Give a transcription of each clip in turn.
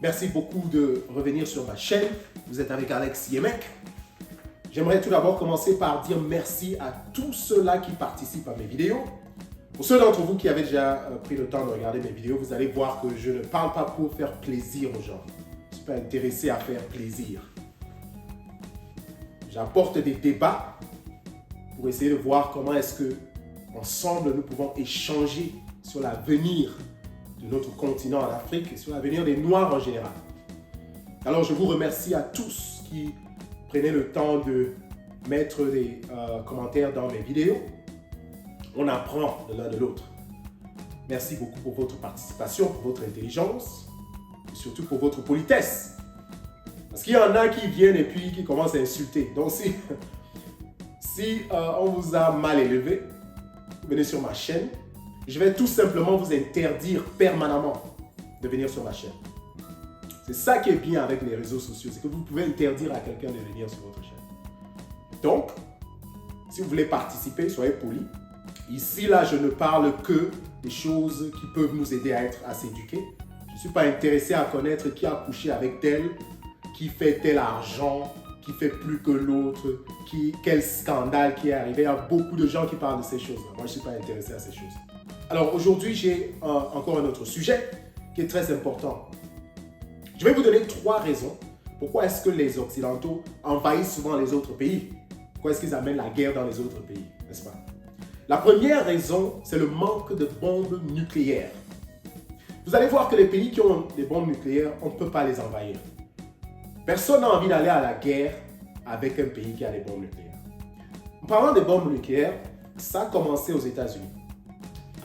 Merci beaucoup de revenir sur ma chaîne. Vous êtes avec Alex Yemek. J'aimerais tout d'abord commencer par dire merci à tous ceux-là qui participent à mes vidéos. Pour ceux d'entre vous qui avaient déjà pris le temps de regarder mes vidéos, vous allez voir que je ne parle pas pour faire plaisir aux gens. Je ne suis pas intéressé à faire plaisir. J'apporte des débats pour essayer de voir comment est-ce que, ensemble, nous pouvons échanger sur l'avenir de notre continent en Afrique et sur l'avenir des Noirs en général. Alors, je vous remercie à tous qui prenaient le temps de mettre des commentaires dans mes vidéos. On apprend de l'un de l'autre. Merci beaucoup pour votre participation, pour votre intelligence et surtout pour votre politesse. Parce qu'il y en a qui viennent et puis qui commencent à insulter. Donc, si on vous a mal élevé, vous venez sur ma chaîne, je vais tout simplement vous interdire permanemment de venir sur ma chaîne. C'est ça qui est bien avec les réseaux sociaux, c'est que vous pouvez interdire à quelqu'un de venir sur votre chaîne. Donc, si vous voulez participer, soyez poli. Ici, là, je ne parle que des choses qui peuvent nous aider à s'éduquer. Je ne suis pas intéressé à connaître qui a couché avec tel, qui fait tel argent, qui fait plus que l'autre, quel scandale qui est arrivé. Il y a beaucoup de gens qui parlent de ces choses-là. Moi, je ne suis pas intéressé à ces choses. Alors aujourd'hui, j'ai encore un autre sujet qui est très important. Je vais vous donner 3 raisons pourquoi est-ce que les Occidentaux envahissent souvent les autres pays. Pourquoi est-ce qu'ils amènent la guerre dans les autres pays, n'est-ce pas? La première raison, c'est le manque de bombes nucléaires. Vous allez voir que les pays qui ont des bombes nucléaires, on ne peut pas les envahir. Personne n'a envie d'aller à la guerre avec un pays qui a des bombes nucléaires. En parlant des bombes nucléaires, ça a commencé aux États-Unis.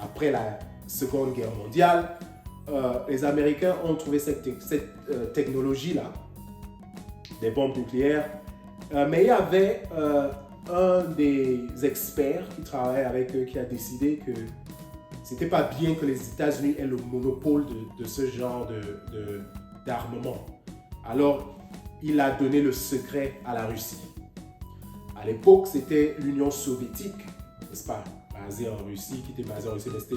Après la Seconde Guerre mondiale, les Américains ont trouvé cette technologie-là, des bombes nucléaires, mais il y avait un des experts qui travaillait avec eux qui a décidé que c'était pas bien que les États-Unis aient le monopole de ce genre d'armement. Alors, il a donné le secret à la Russie. À l'époque, c'était l'Union soviétique, n'est-ce pas, basée en Russie, qui était basée en Russie, mais c'était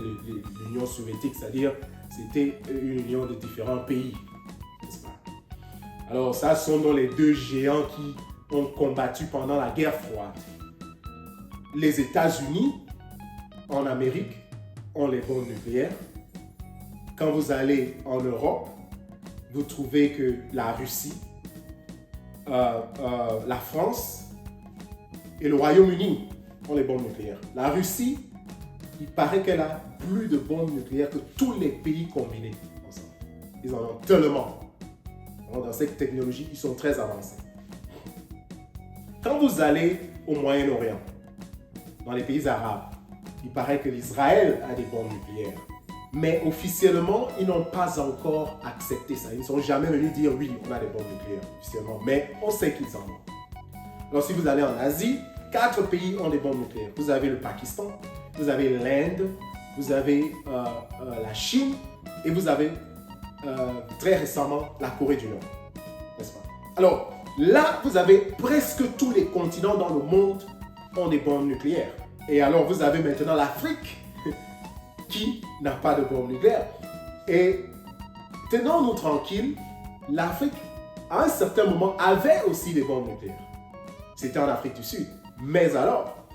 l'Union soviétique, c'est-à-dire c'était une union de différents pays, n'est-ce pas. Alors, ça sont donc les 2 géants qui ont combattu pendant la guerre froide. Les États-Unis, en Amérique, ont les bombes nucléaires. Quand vous allez en Europe, vous trouvez que la Russie, la France et le Royaume-Uni ont les bombes nucléaires. La Russie, il paraît qu'elle a plus de bombes nucléaires que tous les pays combinés ensemble. Ils en ont tellement. Dans cette technologie, ils sont très avancés. Quand vous allez au Moyen-Orient, dans les pays arabes, il paraît que l'Israël a des bombes nucléaires. Mais officiellement, ils n'ont pas encore accepté ça. Ils ne sont jamais venus dire oui, on a des bombes nucléaires officiellement. Mais on sait qu'ils en ont. Alors si vous allez en Asie, 4 pays ont des bombes nucléaires. Vous avez le Pakistan, vous avez l'Inde, vous avez la Chine et vous avez très récemment la Corée du Nord. N'est-ce pas? Alors là, vous avez presque tous les continents dans le monde ont des bombes nucléaires. Et alors vous avez maintenant l'Afrique qui n'a pas de bombes nucléaires. Et tenons-nous tranquilles, l'Afrique, à un certain moment, avait aussi des bombes nucléaires. C'était en Afrique du Sud. Mais alors,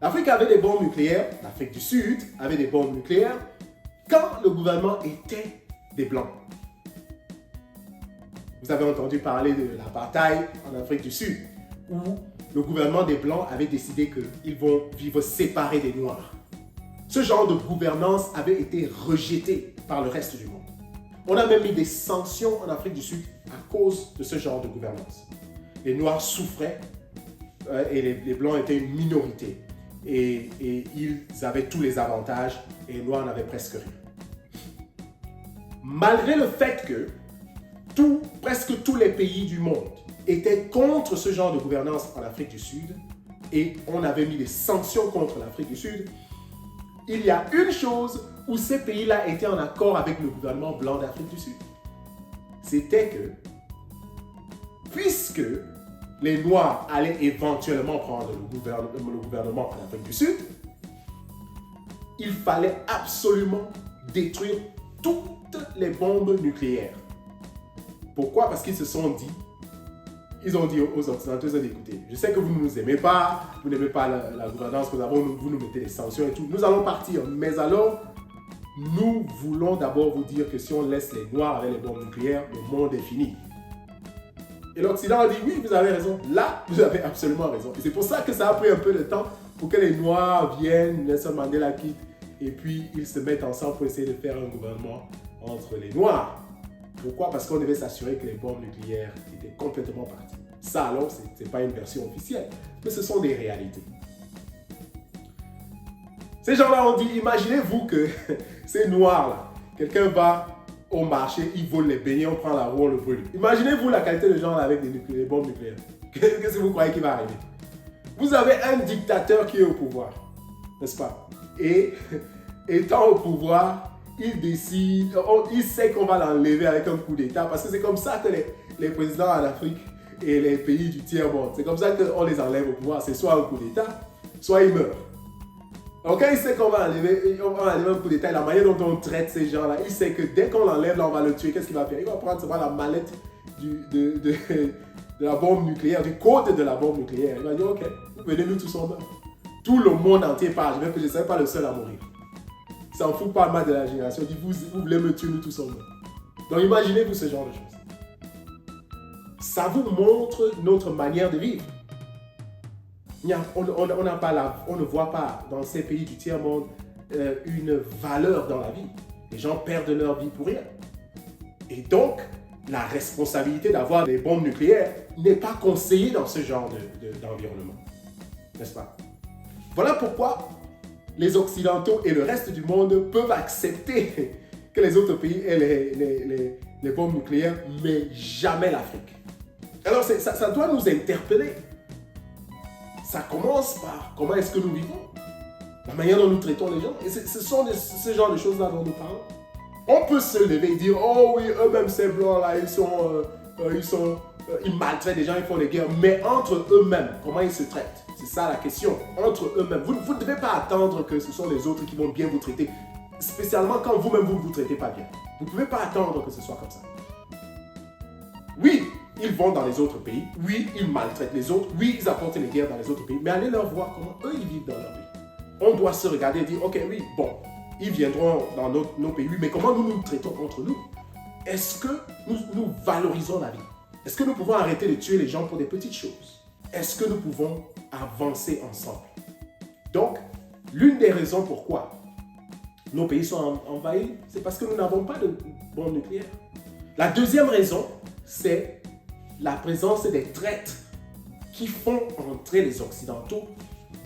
l'Afrique avait des bombes nucléaires, l'Afrique du Sud avait des bombes nucléaires quand le gouvernement était des Blancs. Vous avez entendu parler de la bataille en Afrique du Sud, où le gouvernement des Blancs avait décidé qu'ils vont vivre séparés des Noirs. Ce genre de gouvernance avait été rejeté par le reste du monde. On a même mis des sanctions en Afrique du Sud à cause de ce genre de gouvernance. Les Noirs souffraient et les Blancs étaient une minorité. Et ils avaient tous les avantages et les Noirs n'avaient presque rien. Malgré le fait que presque tous les pays du monde étaient contre ce genre de gouvernance en Afrique du Sud et on avait mis des sanctions contre l'Afrique du Sud, il y a une chose où ces pays-là étaient en accord avec le gouvernement blanc d'Afrique du Sud. C'était que, puisque les Noirs allaient éventuellement prendre le gouvernement en Afrique du Sud, il fallait absolument détruire toutes les bombes nucléaires. Pourquoi? Parce qu'ils se sont dit, ils ont dit aux Occidentaux, ils ont dit, écoutez, je sais que vous ne nous aimez pas, vous n'aimez pas la gouvernance que nous avons, vous nous mettez des sanctions et tout. Nous allons partir, mais alors, nous voulons d'abord vous dire que si on laisse les Noirs avec les bombes nucléaires, le monde est fini. Et l'Occident a dit, oui, vous avez raison. Là, vous avez absolument raison. Et c'est pour ça que ça a pris un peu de temps pour que les Noirs viennent, Nelson Mandela quitte, et puis ils se mettent ensemble pour essayer de faire un gouvernement entre les Noirs. Pourquoi? Parce qu'on devait s'assurer que les bombes nucléaires étaient complètement parties. Ça, alors, ce n'est pas une version officielle, mais ce sont des réalités. Ces gens-là ont dit, imaginez-vous que ces Noirs-là, quelqu'un va au marché, il vole les beignets, on prend la roue, on le brûle. Imaginez-vous la qualité de gens avec des bombes nucléaires. Qu'est-ce que vous croyez qui va arriver? Vous avez un dictateur qui est au pouvoir, n'est-ce pas? Et étant au pouvoir, il décide, il sait qu'on va l'enlever avec un coup d'État, parce que c'est comme ça que les présidents en Afrique et les pays du tiers-monde, c'est comme ça qu'on les enlève au pouvoir. C'est soit un coup d'État, soit ils meurent. Donc quand il sait qu'on va enlever un coup d'État, et la manière dont on traite ces gens-là, il sait que dès qu'on l'enlève, là, on va le tuer. Qu'est-ce qu'il va faire? Il va prendre seulement la mallette de la bombe nucléaire, du code de la bombe nucléaire. Il va dire, ok, venez, nous tous on meurt. Tout le monde entier part, je ne serai pas le seul à mourir. Il s'en fout pas mal de la génération. Il dit, vous voulez me tuer, nous tous on meurt. Donc imaginez-vous ce genre de choses. Ça vous montre notre manière de vivre. On ne voit pas dans ces pays du tiers-monde une valeur dans la vie. Les gens perdent leur vie pour rien. Et donc, la responsabilité d'avoir des bombes nucléaires n'est pas conseillée dans ce genre d'environnement. N'est-ce pas? Voilà pourquoi les Occidentaux et le reste du monde peuvent accepter que les autres pays aient les bombes nucléaires, mais jamais l'Afrique. Alors, ça doit nous interpeller. Ça commence par comment est-ce que nous vivons, la manière dont nous traitons les gens. Et ce sont ce genre de choses-là dont nous parlons. On peut se lever et dire, oh oui, eux-mêmes ces blancs-là, ils maltraitent les gens, ils font des guerres. Mais entre eux-mêmes, comment ils se traitent? C'est ça la question. Entre eux-mêmes. Vous ne devez pas attendre que ce sont les autres qui vont bien vous traiter. Spécialement quand vous-même, vous ne vous traitez pas bien. Vous ne pouvez pas attendre que ce soit comme ça. Oui, ils vont dans les autres pays. Oui, ils maltraitent les autres. Oui, ils apportent les guerres dans les autres pays. Mais allez leur voir comment eux, ils vivent dans leur pays. On doit se regarder et dire, ok, oui, bon, ils viendront dans nos pays. Oui, mais comment nous nous traitons entre nous? Est-ce que nous valorisons la vie? Est-ce que nous pouvons arrêter de tuer les gens pour des petites choses? Est-ce que nous pouvons avancer ensemble? Donc, l'une des raisons pourquoi nos pays sont envahis, c'est parce que nous n'avons pas de bombes nucléaires. La deuxième raison, c'est la présence des traîtres qui font entrer les Occidentaux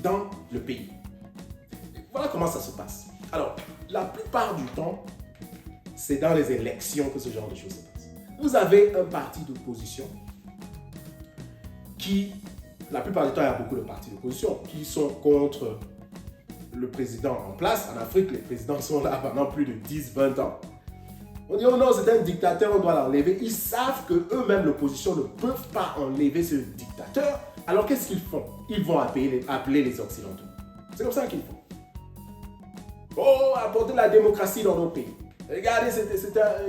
dans le pays. Voilà comment ça se passe. Alors, la plupart du temps, c'est dans les élections que ce genre de choses se passe. Vous avez un parti d'opposition qui, la plupart du temps, il y a beaucoup de partis d'opposition qui sont contre le président en place. En Afrique, les présidents sont là pendant plus de 10-20 ans. On dit, oh non, c'est un dictateur, on doit l'enlever. Ils savent qu'eux-mêmes, l'opposition, ne peuvent pas enlever ce dictateur. Alors, qu'est-ce qu'ils font? Ils vont appeler les Occidentaux. C'est comme ça qu'ils font. Oh, apporter la démocratie dans nos pays. Regardez,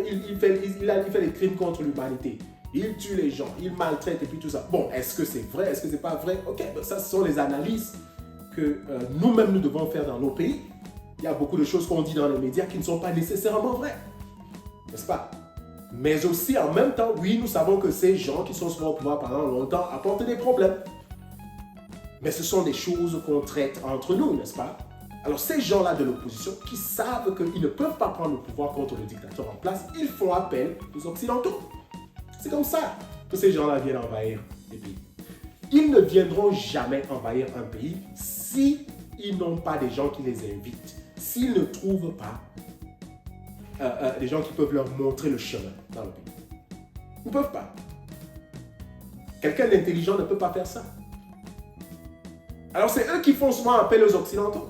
il fait des crimes contre l'humanité. Il tue les gens, il maltraite et puis tout ça. Bon, est-ce que c'est vrai? Est-ce que c'est pas vrai? Ok, ben ça, ce sont les analyses que nous-mêmes, nous devons faire dans nos pays. Il y a beaucoup de choses qu'on dit dans les médias qui ne sont pas nécessairement vraies. N'est-ce pas? Mais aussi, en même temps, oui, nous savons que ces gens qui sont souvent au pouvoir pendant longtemps apportent des problèmes. Mais ce sont des choses qu'on traite entre nous, n'est-ce pas? Alors, ces gens-là de l'opposition qui savent qu'ils ne peuvent pas prendre le pouvoir contre le dictateur en place, ils font appel aux Occidentaux. C'est comme ça que ces gens-là viennent envahir les pays. Ils ne viendront jamais envahir un pays s'ils n'ont pas des gens qui les invitent, s'ils ne trouvent pas des gens qui peuvent leur montrer le chemin dans le pays. Ils ne peuvent pas. Quelqu'un d'intelligent ne peut pas faire ça. Alors c'est eux qui font souvent appel aux Occidentaux.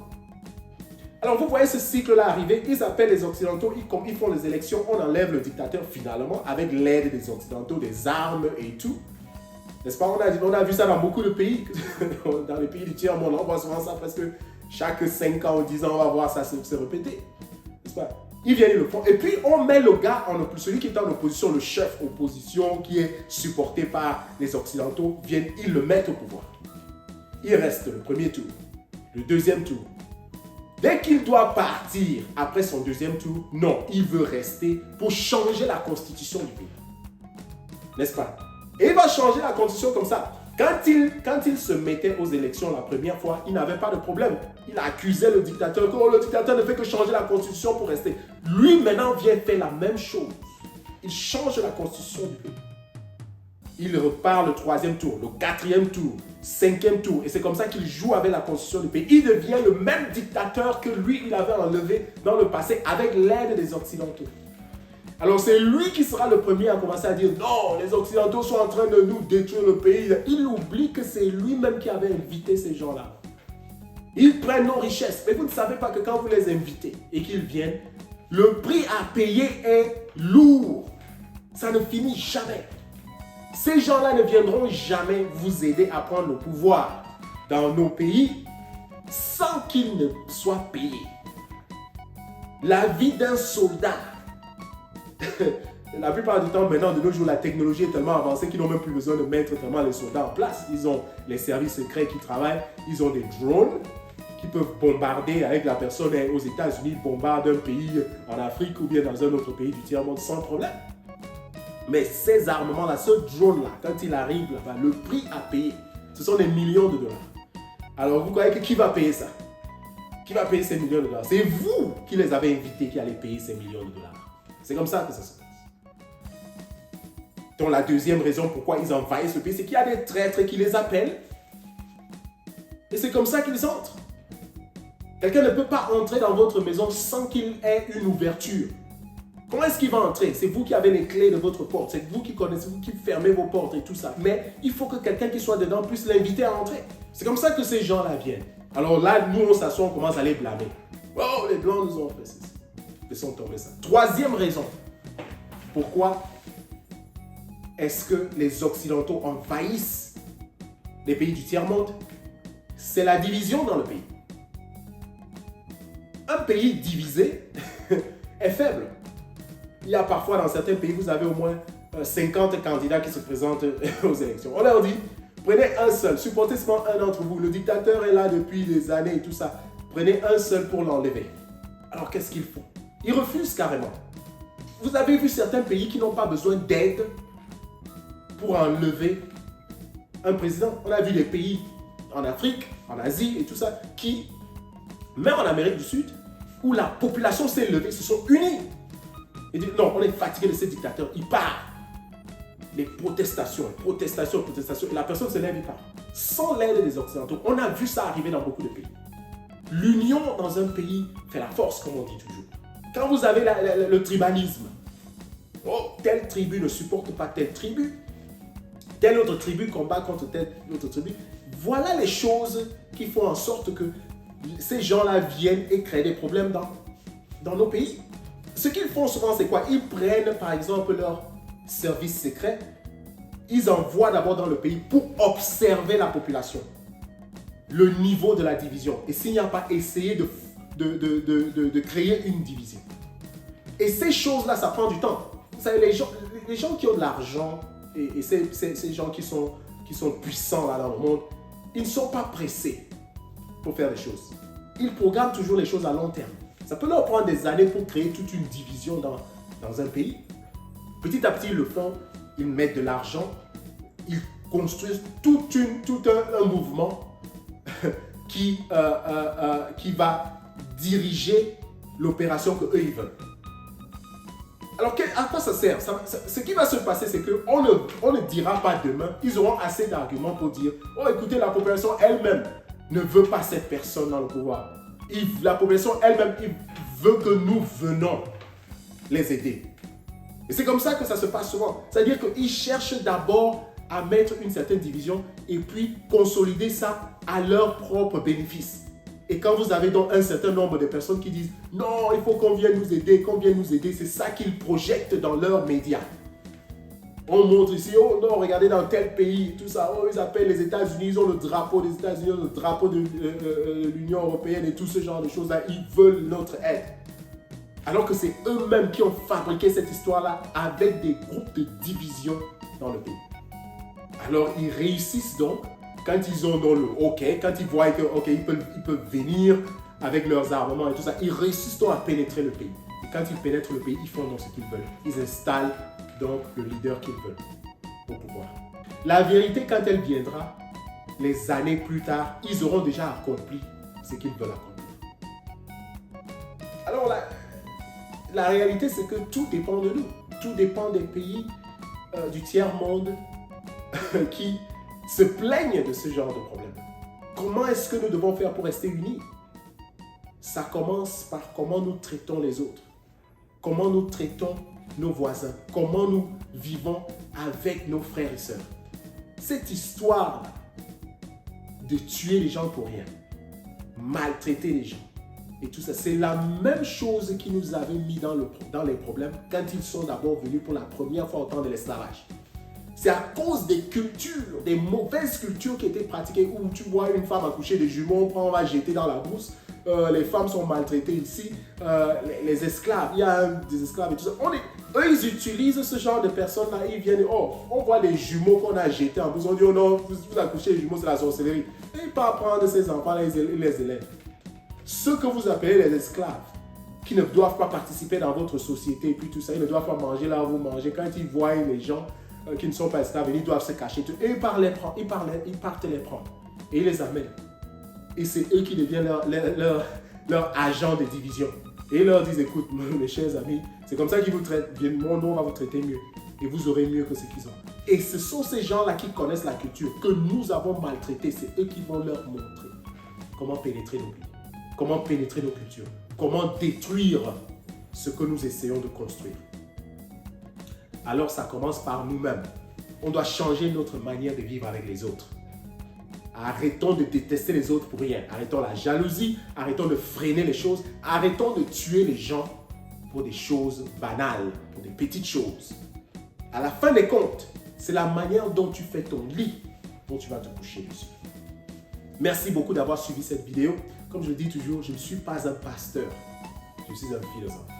Alors vous voyez ce cycle-là arriver, ils appellent les Occidentaux, ils font les élections, on enlève le dictateur finalement avec l'aide des Occidentaux, des armes et tout. N'est-ce pas? On a vu ça dans beaucoup de pays, dans les pays du tiers-monde, on voit souvent ça presque chaque 5 ans ou 10 ans, on va voir ça se répéter. N'est-ce pas? Ils viennent, ils le font. Et puis, on met le gars, celui qui est en opposition, le chef opposition, qui est supporté par les Occidentaux, ils le mettent au pouvoir. Il reste le premier tour, le deuxième tour. Dès qu'il doit partir après son deuxième tour, non, il veut rester pour changer la constitution du pays. N'est-ce pas? Et il va changer la constitution comme ça. Quand il se mettait aux élections la première fois, il n'avait pas de problème. Il accusait le dictateur que le dictateur ne fait que changer la constitution pour rester. Lui, maintenant, vient faire la même chose. Il change la constitution du pays. Il repart le troisième tour, le quatrième tour, cinquième tour. Et c'est comme ça qu'il joue avec la constitution du pays. Il devient le même dictateur que lui, il avait enlevé dans le passé avec l'aide des Occidentaux. Alors c'est lui qui sera le premier à commencer à dire non, les Occidentaux sont en train de nous détruire le pays. Il oublie que c'est lui-même qui avait invité ces gens-là. Ils prennent nos richesses, mais vous ne savez pas que quand vous les invitez et qu'ils viennent, le prix à payer est lourd. Ça ne finit jamais. Ces gens-là ne viendront jamais vous aider à prendre le pouvoir dans nos pays sans qu'ils ne soient payés. La vie d'un soldat. La plupart du temps, maintenant, de nos jours, la technologie est tellement avancée qu'ils n'ont même plus besoin de mettre tellement les soldats en place. Ils ont les services secrets qui travaillent, ils ont des drones qui peuvent bombarder avec la personne aux États-Unis, bombarde un pays en Afrique ou bien dans un autre pays du tiers-monde sans problème. Mais ces armements-là, ce drone-là, quand il arrive là-bas, le prix à payer, ce sont des millions de dollars. Alors vous croyez que qui va payer ça? Qui va payer ces millions de dollars? C'est vous qui les avez invités qui allez payer ces millions de dollars. C'est comme ça que ça se passe. Donc la deuxième raison pourquoi ils envahissent le pays, c'est qu'il y a des traîtres qui les appellent. Et c'est comme ça qu'ils entrent. Quelqu'un ne peut pas entrer dans votre maison sans qu'il ait une ouverture. Comment est-ce qu'il va entrer? C'est vous qui avez les clés de votre porte. C'est vous qui connaissez, vous qui fermez vos portes et tout ça. Mais il faut que quelqu'un qui soit dedans puisse l'inviter à entrer. C'est comme ça que ces gens-là viennent. Alors là, nous, on s'assoit, on commence à les blâmer. Oh, les Blancs nous ont fait ceci. Laissons tomber ça. Troisième raison. Pourquoi est-ce que les Occidentaux envahissent les pays du tiers-monde? C'est la division dans le pays. Un pays divisé est faible. Il y a parfois dans certains pays, vous avez au moins 50 candidats qui se présentent aux élections. On leur dit, prenez un seul, supportez seulement un d'entre vous. Le dictateur est là depuis des années et tout ça. Prenez un seul pour l'enlever. Alors qu'est-ce qu'ils font? Ils refusent carrément. Vous avez vu certains pays qui n'ont pas besoin d'aide pour enlever un président. On a vu des pays en Afrique, en Asie et tout ça, qui, même en Amérique du Sud, où la population s'est levée, se sont unis. Et disent non, on est fatigué de ces dictateurs, il part. Les protestations, et la personne se lève, il part. Sans l'aide des Occidentaux, on a vu ça arriver dans beaucoup de pays. L'union dans un pays fait la force, comme on dit toujours. Quand vous avez le tribalisme, oh, telle tribu ne supporte pas telle tribu, telle autre tribu combat contre telle autre tribu, voilà les choses qui font en sorte que ces gens-là viennent et créent des problèmes dans nos pays. Ce qu'ils font souvent, c'est quoi? Ils prennent par exemple leurs services secrets, ils envoient d'abord dans le pays pour observer la population, le niveau de la division. Et s'il n'y a pas, essayer de créer une division. Et ces choses-là, ça prend du temps. Vous savez, les gens qui ont de l'argent et ces gens qui sont puissants là dans le monde, ils ne sont pas pressés pour faire des choses. Ils programment toujours les choses à long terme. Ça peut leur prendre des années pour créer toute une division dans un pays. Petit à petit, ils le font, ils mettent de l'argent, ils construisent tout un mouvement qui va diriger l'opération qu'eux ils veulent. Alors, à quoi ça sert? Ce qui va se passer, c'est qu'on ne dira pas demain, ils auront assez d'arguments pour dire « Oh, écoutez, la population elle-même ne veut pas cette personne dans le pouvoir. La population elle-même veut que nous venons les aider. » Et c'est comme ça que ça se passe souvent. C'est-à-dire qu'ils cherchent d'abord à mettre une certaine division et puis consolider ça à leur propre bénéfice. Et quand vous avez donc un certain nombre de personnes qui disent « Non, il faut qu'on vienne nous aider, c'est ça qu'ils projettent dans leurs médias. On montre ici, oh non, regardez dans tel pays, tout ça, oh ils appellent les États-Unis, ils ont le drapeau des États-Unis, le drapeau de l'Union européenne et tout ce genre de choses-là, ils veulent notre aide. Alors que c'est eux-mêmes qui ont fabriqué cette histoire-là avec des groupes de division dans le pays. Alors ils réussissent donc, quand ils ont dans le hockey, quand ils voient que ils peuvent venir avec leurs armements et tout ça, ils réussissent donc à pénétrer le pays. Et quand ils pénètrent le pays, ils font donc ce qu'ils veulent. Ils installent donc le leader qu'ils veulent au pouvoir. La vérité, quand elle viendra, les années plus tard, ils auront déjà accompli ce qu'ils veulent accomplir. Alors la réalité, c'est que tout dépend de nous. Tout dépend des pays du tiers-monde qui se plaignent de ce genre de problème. Comment est-ce que nous devons faire pour rester unis? Ça commence par comment nous traitons les autres. Comment nous traitons nos voisins. Comment nous vivons avec nos frères et sœurs. Cette histoire de tuer les gens pour rien, maltraiter les gens et tout ça, c'est la même chose qui nous avait mis dans les problèmes quand ils sont d'abord venus pour la première fois au temps de l'esclavage. C'est à cause des cultures, des mauvaises cultures qui étaient pratiquées où tu vois une femme accoucher des jumeaux, on va jeter dans la brousse, les femmes sont maltraitées ici, les esclaves, il y a des esclaves et tout ça. Eux, ils utilisent ce genre de personnes-là, ils viennent, on voit les jumeaux qu'on a jetés en brousse, on dit, oh non, vous accouchez les jumeaux, c'est la sorcellerie. Et ils partent prendre ces enfants-là, ils les élèvent. Ceux que vous appelez les esclaves, qui ne doivent pas participer dans votre société et puis tout ça, ils ne doivent pas manger là où vous mangez, quand ils voient les gens qui ne sont pas esclaves, ils doivent se cacher. Et ils partent les prendre. Et ils les amènent. Et c'est eux qui deviennent leur agent de division. Et ils leur disent, écoute, mes chers amis, c'est comme ça qu'ils vous traitent. Mon nom va vous traiter mieux. Et vous aurez mieux que ce qu'ils ont. Et ce sont ces gens-là qui connaissent la culture, que nous avons maltraité. C'est eux qui vont leur montrer comment pénétrer nos pays, comment pénétrer nos cultures, comment détruire ce que nous essayons de construire. Alors ça commence par nous-mêmes. On doit changer notre manière de vivre avec les autres. Arrêtons de détester les autres pour rien. Arrêtons la jalousie, arrêtons de freiner les choses, arrêtons de tuer les gens pour des choses banales, pour des petites choses. À la fin des comptes, c'est la manière dont tu fais ton lit dont tu vas te coucher dessus. Merci beaucoup d'avoir suivi cette vidéo. Comme je le dis toujours, je ne suis pas un pasteur, je suis un philosophe.